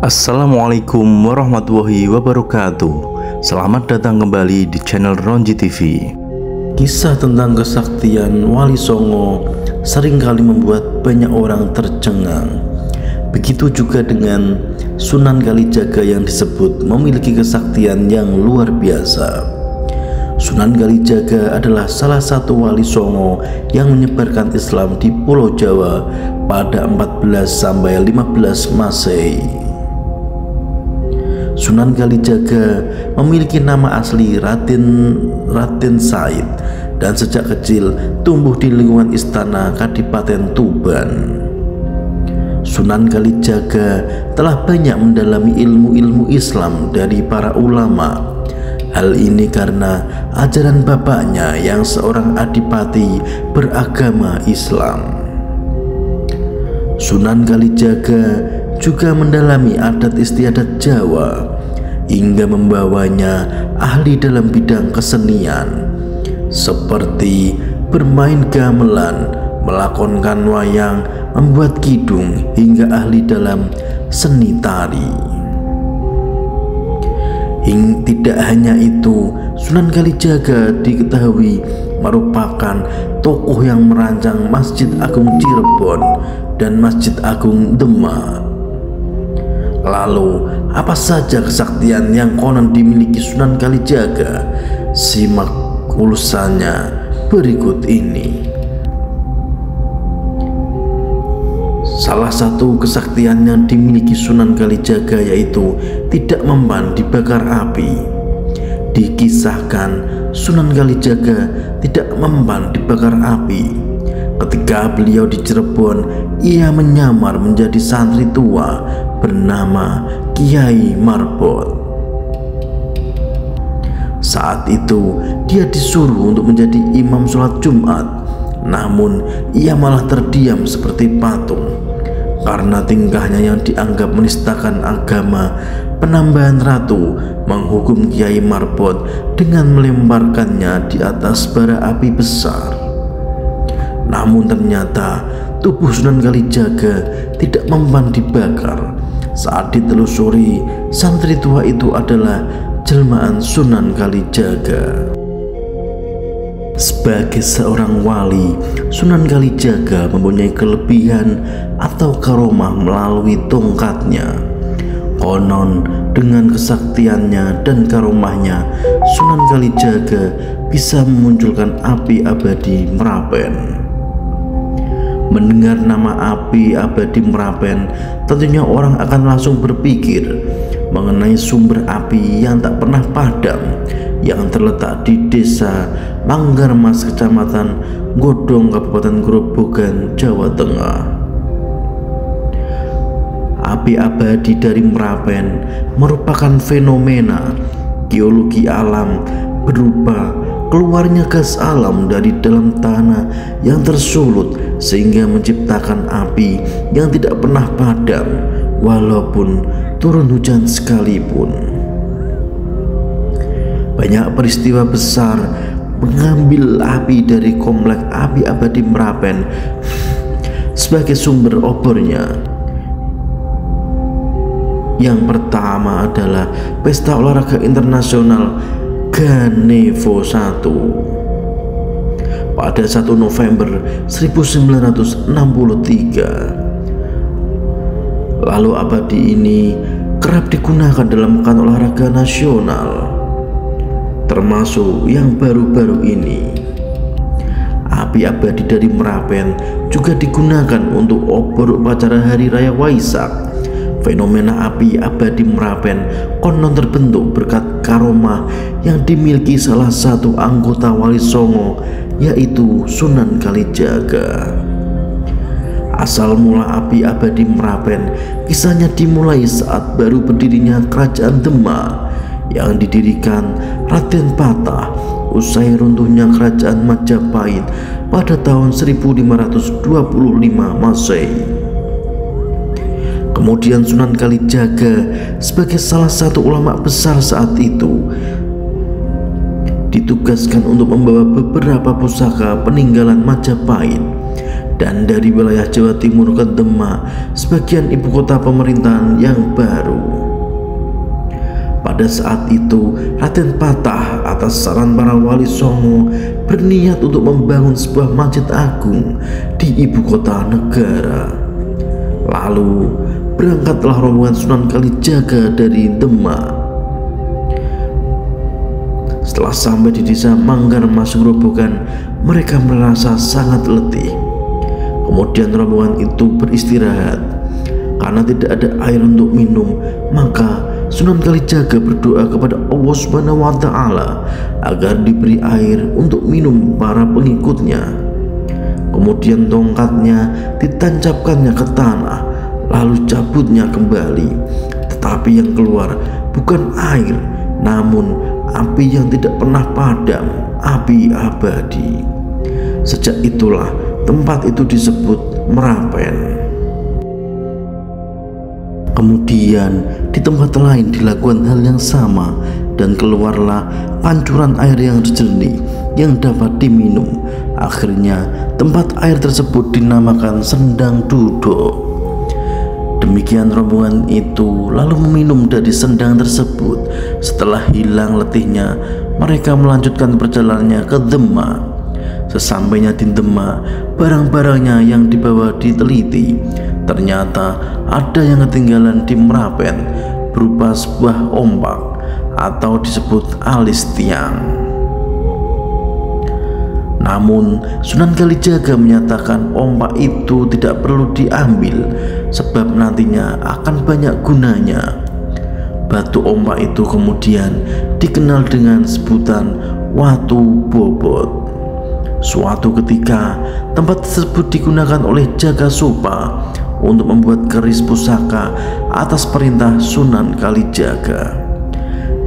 Assalamualaikum warahmatullahi wabarakatuh. Selamat datang kembali di channel Ronji TV. Kisah tentang kesaktian Wali Songo seringkali membuat banyak orang tercengang. Begitu juga dengan Sunan Kalijaga yang disebut memiliki kesaktian yang luar biasa. Sunan Kalijaga adalah salah satu Wali Songo yang menyebarkan Islam di Pulau Jawa pada 14 sampai 15 Masehi. Sunan Kalijaga memiliki nama asli Raden Said dan sejak kecil tumbuh di lingkungan istana Kadipaten Tuban. Sunan Kalijaga telah banyak mendalami ilmu-ilmu Islam dari para ulama. Hal ini karena ajaran bapaknya yang seorang adipati beragama Islam. Sunan Kalijaga juga mendalami adat istiadat Jawa hingga membawanya ahli dalam bidang kesenian seperti bermain gamelan, melakonkan wayang, membuat kidung, hingga ahli dalam seni tari. Tidak hanya itu, Sunan Kalijaga diketahui merupakan tokoh yang merancang Masjid Agung Cirebon dan Masjid Agung Demak. Lalu, apa saja kesaktian yang konon dimiliki Sunan Kalijaga? Simak ulasannya berikut ini. Salah satu kesaktian yang dimiliki Sunan Kalijaga yaitu tidak mempan dibakar api. Dikisahkan Sunan Kalijaga tidak mempan dibakar api. Ketika beliau di Cirebon, ia menyamar menjadi santri tua bernama Kiai Marbot. Saat itu dia disuruh untuk menjadi imam sholat Jumat, namun ia malah terdiam seperti patung. Karena tingkahnya yang dianggap menistakan agama, Penambahan Ratu menghukum Kiai Marbot dengan melemparkannya di atas bara api besar. Namun ternyata tubuh Sunan Kalijaga tidak mempan dibakar. Saat ditelusuri, santri tua itu adalah jelmaan Sunan Kalijaga. Sebagai seorang wali, Sunan Kalijaga mempunyai kelebihan atau karomah melalui tongkatnya. Konon dengan kesaktiannya dan karomahnya, Sunan Kalijaga bisa memunculkan api abadi Merapen. Mendengar nama api abadi Merapen, tentunya orang akan langsung berpikir mengenai sumber api yang tak pernah padam yang terletak di desa Manggarmas, kecamatan Godong, Kabupaten Grobogan, Jawa Tengah. Api abadi dari Merapen merupakan fenomena geologi alam berupa keluarnya gas alam dari dalam tanah yang tersulut sehingga menciptakan api yang tidak pernah padam walaupun turun hujan sekalipun. Banyak peristiwa besar mengambil api dari komplek api abadi Merapen sebagai sumber obornya. Yang pertama adalah Pesta Olahraga Internasional Ganevo I pada 1 November 1963. Lalu abadi ini kerap digunakan dalam pekan olahraga nasional, termasuk yang baru-baru ini. Api abadi dari Merapen juga digunakan untuk obor upacara Hari Raya Waisak. Fenomena api abadi Merapen konon terbentuk berkat karomah yang dimiliki salah satu anggota Wali Songo, yaitu Sunan Kalijaga. Asal mula api abadi Merapen kisahnya dimulai saat baru berdirinya Kerajaan Demak yang didirikan Raden Patah usai runtuhnya Kerajaan Majapahit pada tahun 1525 Masehi. Kemudian Sunan Kalijaga sebagai salah satu ulama besar saat itu ditugaskan untuk membawa beberapa pusaka peninggalan Majapahit dan dari wilayah Jawa Timur ke Demak, sebagian ibu kota pemerintahan yang baru. Pada saat itu, Raden Patah atas saran para wali songo berniat untuk membangun sebuah masjid agung di ibu kota negara. Lalu berangkatlah rombongan Sunan Kalijaga dari Demak. Setelah sampai di desa Manggar Mas Grobogan, mereka merasa sangat letih. Kemudian rombongan itu beristirahat. Karena tidak ada air untuk minum, maka Sunan Kalijaga berdoa kepada Allah Subhanahu wa Ta'ala agar diberi air untuk minum para pengikutnya. Kemudian tongkatnya ditancapkannya ke tanah, lalu cabutnya kembali. Tetapi yang keluar bukan air, namun api yang tidak pernah padam, api abadi. Sejak itulah tempat itu disebut Merapen. Kemudian di tempat lain dilakukan hal yang sama dan keluarlah pancuran air yang jernih yang dapat diminum. Akhirnya tempat air tersebut dinamakan Sendang Duduk. Demikian rombongan itu lalu meminum dari sendang tersebut. Setelah hilang letihnya, mereka melanjutkan perjalanannya ke Demak. Sesampainya di Demak, barang-barangnya yang dibawa diteliti. Ternyata ada yang ketinggalan di Merapen berupa sebuah ombak atau disebut alis tiang. Namun Sunan Kalijaga menyatakan ombak itu tidak perlu diambil sebab nantinya akan banyak gunanya. Batu ombak itu kemudian dikenal dengan sebutan Watu Bobot. Suatu ketika tempat tersebut digunakan oleh Jagasupa untuk membuat keris pusaka atas perintah Sunan Kalijaga.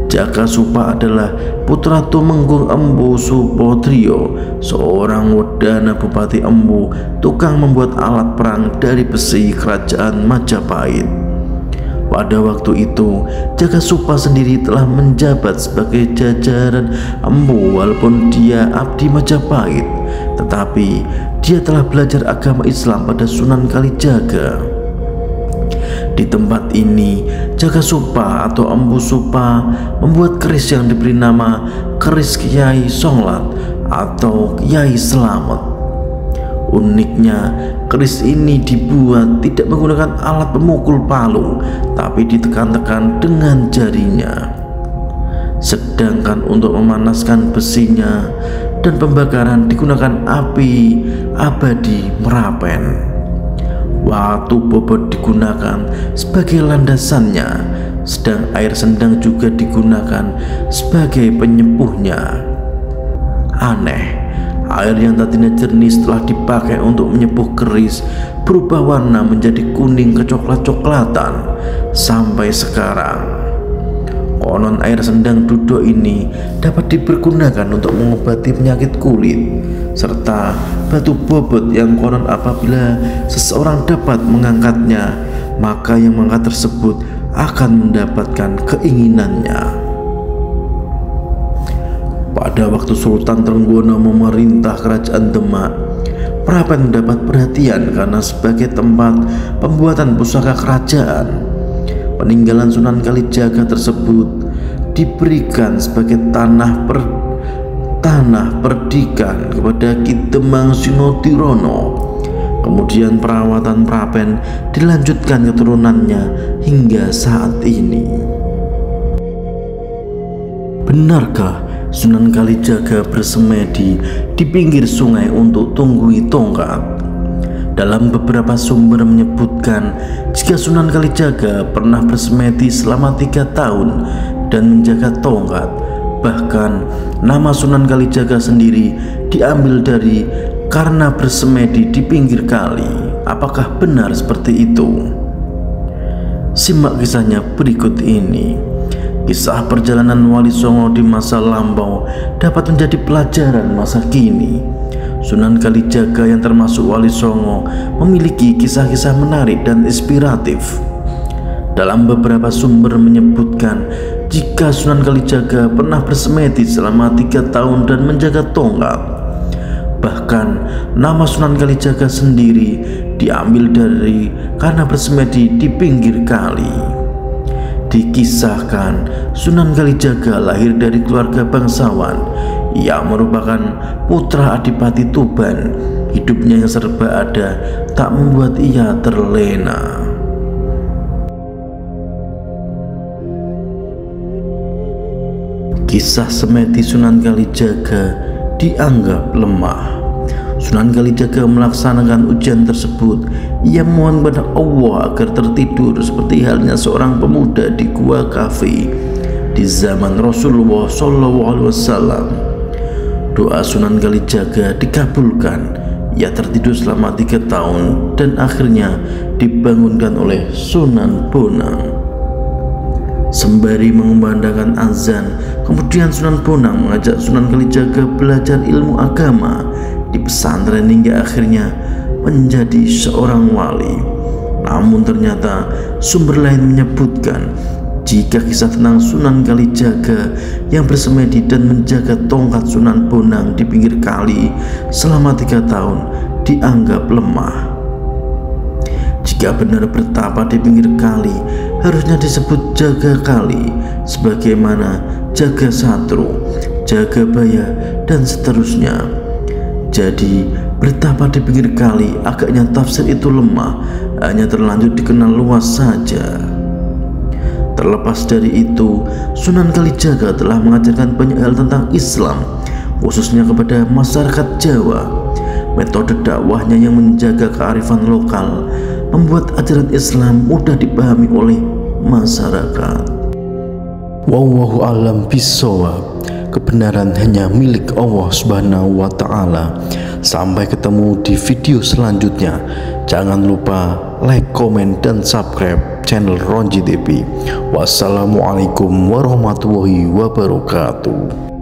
Jagasupa adalah putra Tumenggung Empu Supotrio, seorang wedana Bupati Empu, tukang membuat alat perang dari besi kerajaan Majapahit. Pada waktu itu, Jagasupa sendiri telah menjabat sebagai jajaran Empu walaupun dia abdi Majapahit, tetapi dia telah belajar agama Islam pada Sunan Kalijaga. Di tempat ini, Jagasupa atau Empu Supa membuat keris yang diberi nama keris Kiai Songlat atau Kiai Selamet. Uniknya, keris ini dibuat tidak menggunakan alat pemukul palu, tapi ditekan-tekan dengan jarinya. Sedangkan untuk memanaskan besinya dan pembakaran digunakan api abadi Merapen. Watu Bobot digunakan sebagai landasannya, sedang air sendang juga digunakan sebagai penyepuhnya. Aneh, air yang tadinya jernih setelah dipakai untuk menyepuh keris berubah warna menjadi kuning kecoklat-coklatan sampai sekarang. Konon air Sendang Duduk ini dapat dipergunakan untuk mengobati penyakit kulit, serta batu bobot yang konon apabila seseorang dapat mengangkatnya, maka yang mengangkat tersebut akan mendapatkan keinginannya. Pada waktu Sultan Trenggono memerintah kerajaan Demak, Merapen mendapat perhatian karena sebagai tempat pembuatan pusaka kerajaan. Peninggalan Sunan Kalijaga tersebut diberikan sebagai tanah perdikan kepada Ki Demang Sinotirono. Kemudian perawatan Merapen dilanjutkan keturunannya hingga saat ini. Benarkah Sunan Kalijaga bersemedi di pinggir sungai untuk tunggui tongkat? Dalam beberapa sumber menyebutkan jika Sunan Kalijaga pernah bersemedi selama 3 tahun dan menjaga tongkat. Bahkan nama Sunan Kalijaga sendiri diambil dari karena bersemedi di pinggir kali. Apakah benar seperti itu? Simak kisahnya berikut ini. Kisah perjalanan Wali Songo di masa lampau dapat menjadi pelajaran masa kini. Sunan Kalijaga yang termasuk Wali Songo memiliki kisah-kisah menarik dan inspiratif. Dalam beberapa sumber menyebutkan jika Sunan Kalijaga pernah bersemedi selama 3 tahun dan menjaga tongkat. Bahkan nama Sunan Kalijaga sendiri diambil dari karena bersemedi di pinggir kali. Dikisahkan Sunan Kalijaga lahir dari keluarga bangsawan yang merupakan putra Adipati Tuban. Hidupnya yang serba ada tak membuat ia terlena. Kisah semedi Sunan Kalijaga dianggap lemah. Sunan Kalijaga melaksanakan ujian tersebut. Ia memohon kepada Allah agar tertidur seperti halnya seorang pemuda di gua kafi di zaman Rasulullah SAW. Doa Sunan Kalijaga dikabulkan. Ia tertidur selama 3 tahun dan akhirnya dibangunkan oleh Sunan Bonang. Sembari mengumandangkan azan, kemudian Sunan Bonang mengajak Sunan Kalijaga belajar ilmu agama di pesantren hingga akhirnya menjadi seorang wali. Namun ternyata sumber lain menyebutkan jika kisah tentang Sunan Kalijaga yang bersemedi dan menjaga tongkat Sunan Bonang di pinggir kali selama 3 tahun dianggap lemah. Jika benar bertapa di pinggir kali, harusnya disebut jaga kali, sebagaimana jaga satru, jaga baya, dan seterusnya. Jadi bertapa di pinggir kali agaknya tafsir itu lemah, hanya terlanjur dikenal luas saja. Terlepas dari itu, Sunan Kalijaga telah mengajarkan banyak hal tentang Islam, khususnya kepada masyarakat Jawa. Metode dakwahnya yang menjaga kearifan lokal membuat ajaran Islam mudah dipahami oleh masyarakat. Wallahu a'lam bishawab. Kebenaran hanya milik Allah Subhanahu wa Ta'ala. Sampai ketemu di video selanjutnya. Jangan lupa like, komen, dan subscribe channel Ronji TV. Wassalamualaikum warahmatullahi wabarakatuh.